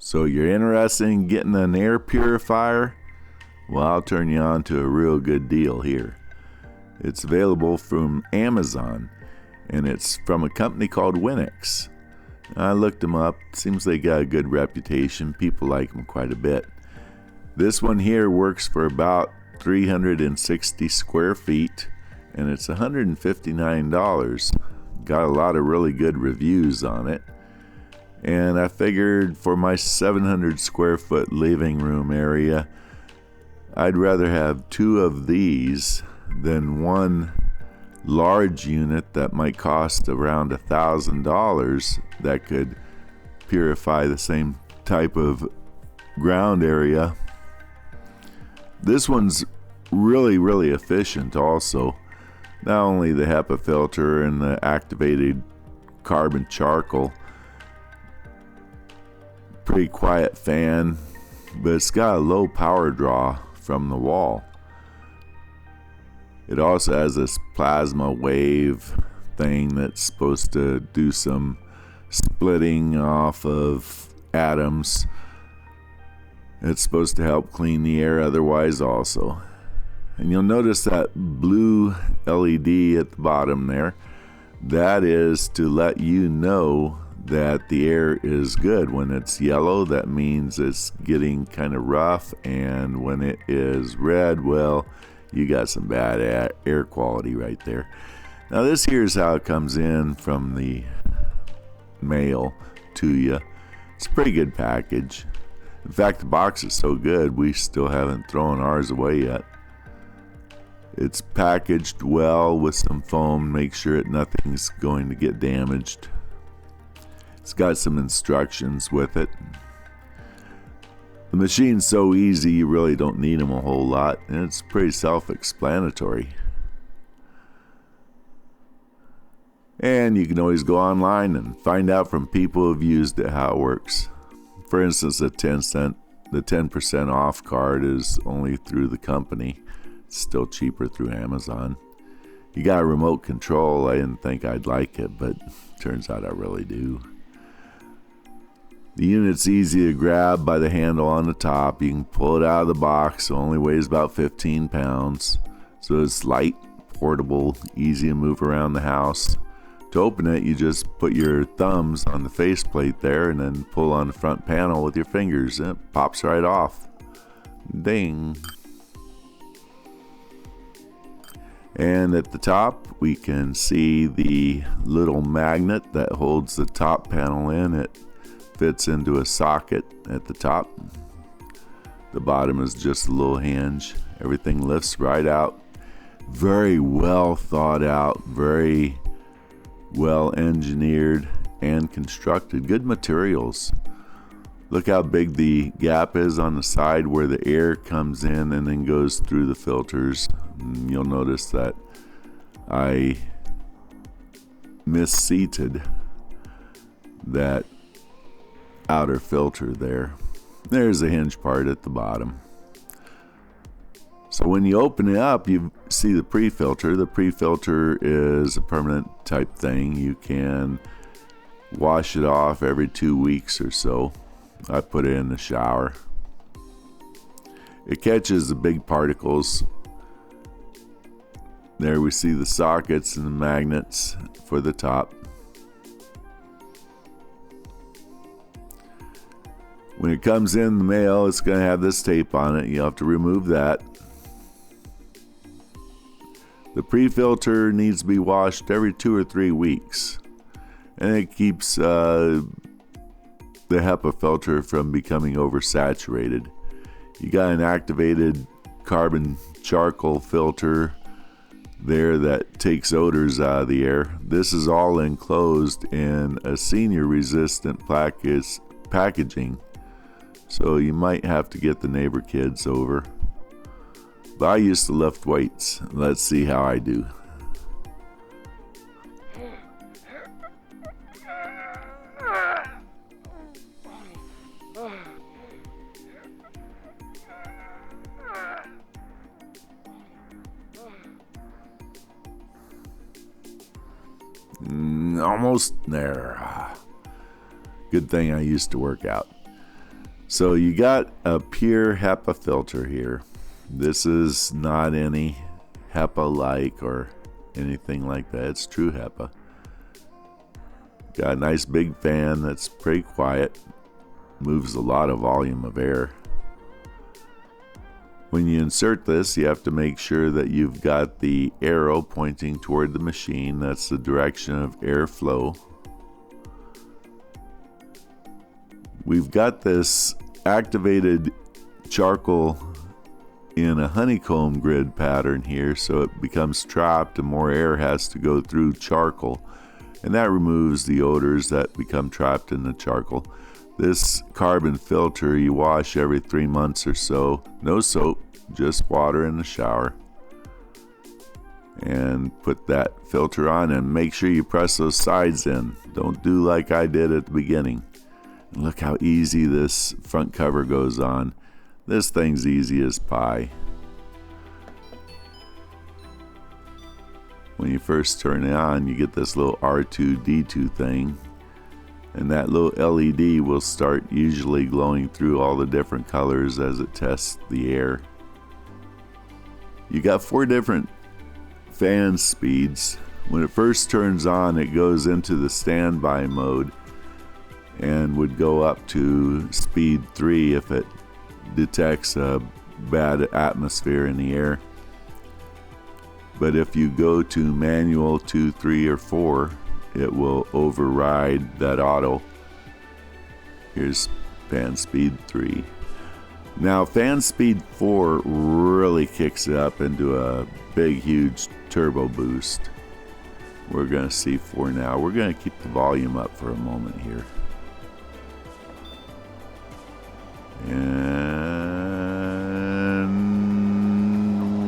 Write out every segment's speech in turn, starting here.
So you're interested in getting an air purifier? Well, I'll turn you on to a real good deal here. It's available from Amazon, and it's from a company called WINIX. I looked them up. Seems they got a good reputation. People like them quite a bit. This one here works for about 360 square feet, and it's $159. Got a lot of really good reviews on it. And I figured for my 700 square foot living room area, I'd rather have two of these than one large unit that might cost around $1,000 that could purify the same type of ground area. This one's really efficient also. Not only the HEPA filter and the activated carbon charcoal, pretty quiet fan, but it's got a low power draw from the wall. It also has this plasma wave thing that's supposed to do some splitting off of atoms. It's supposed to help clean the air otherwise also. And you'll notice that blue LED at the bottom there. That is to let you know that the air is good. When it's yellow, that means it's getting kind of rough, and when it is red, well, you got some bad air quality right there. Now this here's how it comes in from the mail to you. It's a pretty good package. In fact, the box is so good we still haven't thrown ours away yet. It's packaged well with some foam, make sure that nothing's going to get damaged. It's got some instructions with it. The machine's so easy you really don't need them a whole lot, and it's pretty self-explanatory. And you can always go online and find out from people who've used it how it works. For instance, the 10% off card is only through the company. It's still cheaper through Amazon. You got a remote control. I didn't think I'd like it, but turns out I really do. The unit's easy to grab by the handle on the top. You can pull it out of the box. It only weighs about 15 pounds. So it's light, portable, easy to move around the house. To open it, you just put your thumbs on the faceplate there and then pull on the front panel with your fingers, and it pops right off. Ding. And at the top, we can see the little magnet that holds the top panel in. It fits into a socket at the top. The bottom is just a little hinge. Everything lifts right out. Very well thought out, very well engineered and constructed. Good materials. Look how big the gap is on the side where the air comes in and then goes through the filters. And you'll notice that I misseated that outer filter there. There's a hinge part at the bottom. So when you open it up, you see the pre-filter. The pre-filter is a permanent type thing. You can wash it off every 2 weeks or so. I put it in the shower. It catches the big particles. There we see the sockets and the magnets for the top. When it comes in the mail, it's going to have this tape on it. You have to remove that. The pre-filter needs to be washed every 2 or 3 weeks. And it keeps the HEPA filter from becoming oversaturated. You got an activated carbon charcoal filter there that takes odors out of the air. This is all enclosed in a senior resistant packaging. So you might have to get the neighbor kids over. But I used to lift weights. Let's see how I do. Almost there. Good thing I used to work out. So you got a pure HEPA filter here. This is not any HEPA-like or anything like that. It's true HEPA. Got a nice big fan that's pretty quiet. Moves a lot of volume of air. When you insert this, you have to make sure that you've got the arrow pointing toward the machine. That's the direction of airflow. We've got this activated charcoal in a honeycomb grid pattern here, so it becomes trapped and more air has to go through charcoal, and that removes the odors that become trapped in the charcoal. This carbon filter you wash every 3 months or so. No soap, just water in the shower. And put that filter on and make sure you press those sides in. Don't do like I did at the beginning. And look how easy this front cover goes on. This thing's easy as pie. When you first turn it on, you get this little R2-D2 thing. And that little LED will start usually glowing through all the different colors as it tests the air. You got 4 different fan speeds. When it first turns on, it goes into the standby mode and would go up to speed 3 if it detects a bad atmosphere in the air. But if you go to manual 2, 3, or 4, it will override that auto. Here's fan speed 3. Now fan speed 4 really kicks it up into a big huge turbo boost. We're going to see 4 now. We're going to keep the volume up for a moment here. And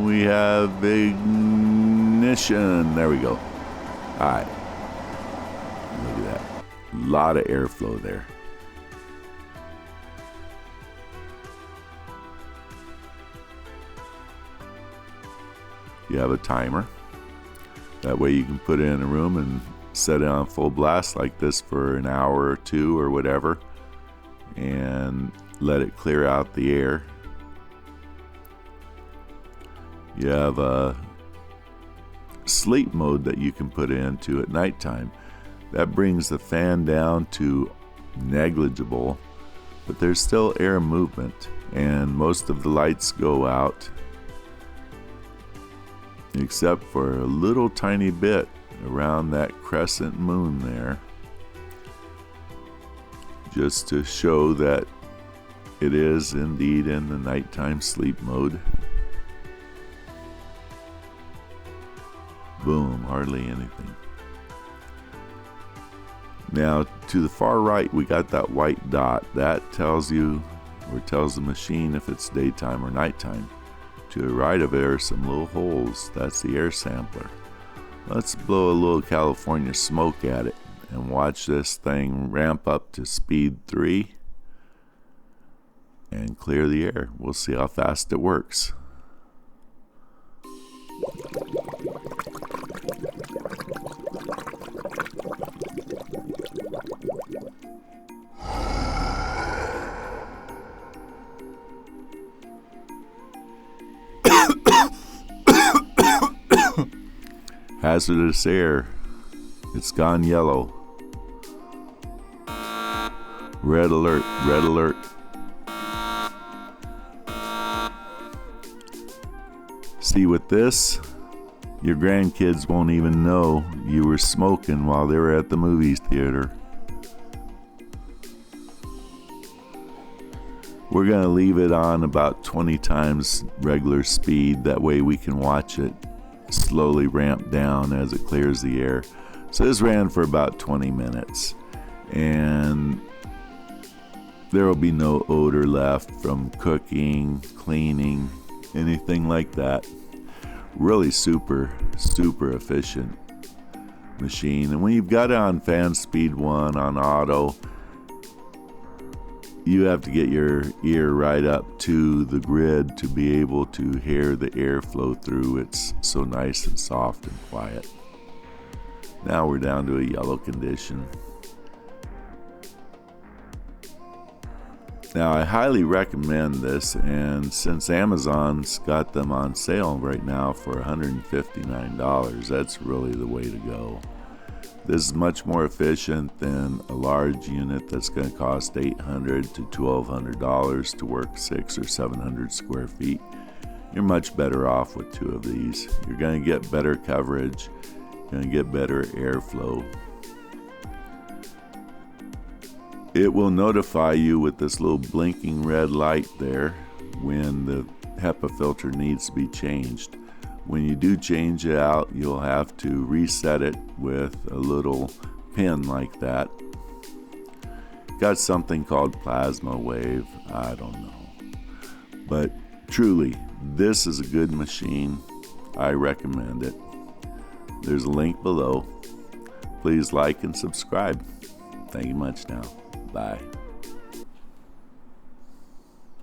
we have ignition. There we go. All right. Look at that. A lot of airflow there. You have a timer. That way you can put it in a room and set it on full blast like this for an hour or 2 or whatever, and let it clear out the air. You have a sleep mode that you can put into at nighttime. That brings the fan down to negligible, but there's still air movement, and most of the lights go out except for a little tiny bit around that crescent moon there, just to show that it is indeed in the nighttime sleep mode. Boom, hardly anything. Now to the far right we got that white dot. That tells you, or tells the machine, if it's daytime or nighttime. To the right of it are some little holes. That's the air sampler. Let's blow a little California smoke at it and watch this thing ramp up to speed 3 and clear the air. We'll see how fast it works. Hazardous air. It's gone yellow. Red alert, red alert. See, with this, your grandkids won't even know you were smoking while they were at the movie theater. We're going to leave it on about 20 times regular speed. That way we can watch it slowly ramp down as it clears the air. So this ran for about 20 minutes. And there will be no odor left from cooking, cleaning, anything like that. Really super efficient machine. And when you've got it on fan speed 1 on auto, you have to get your ear right up to the grid to be able to hear the air flow through. It's so nice and soft and quiet. Now we're down to a yellow condition. Now, I highly recommend this, and since Amazon's got them on sale right now for $159, that's really the way to go. This is much more efficient than a large unit that's going to cost $800 to $1,200 to work 600 or 700 square feet. You're much better off with 2 of these. You're going to get better coverage, you're going to get better airflow. It will notify you with this little blinking red light there when the HEPA filter needs to be changed. When you do change it out, you'll have to reset it with a little pin like that. Got something called plasma wave, I don't know. But truly, this is a good machine. I recommend it. There's a link below. Please like and subscribe. Thank you much now. Bye.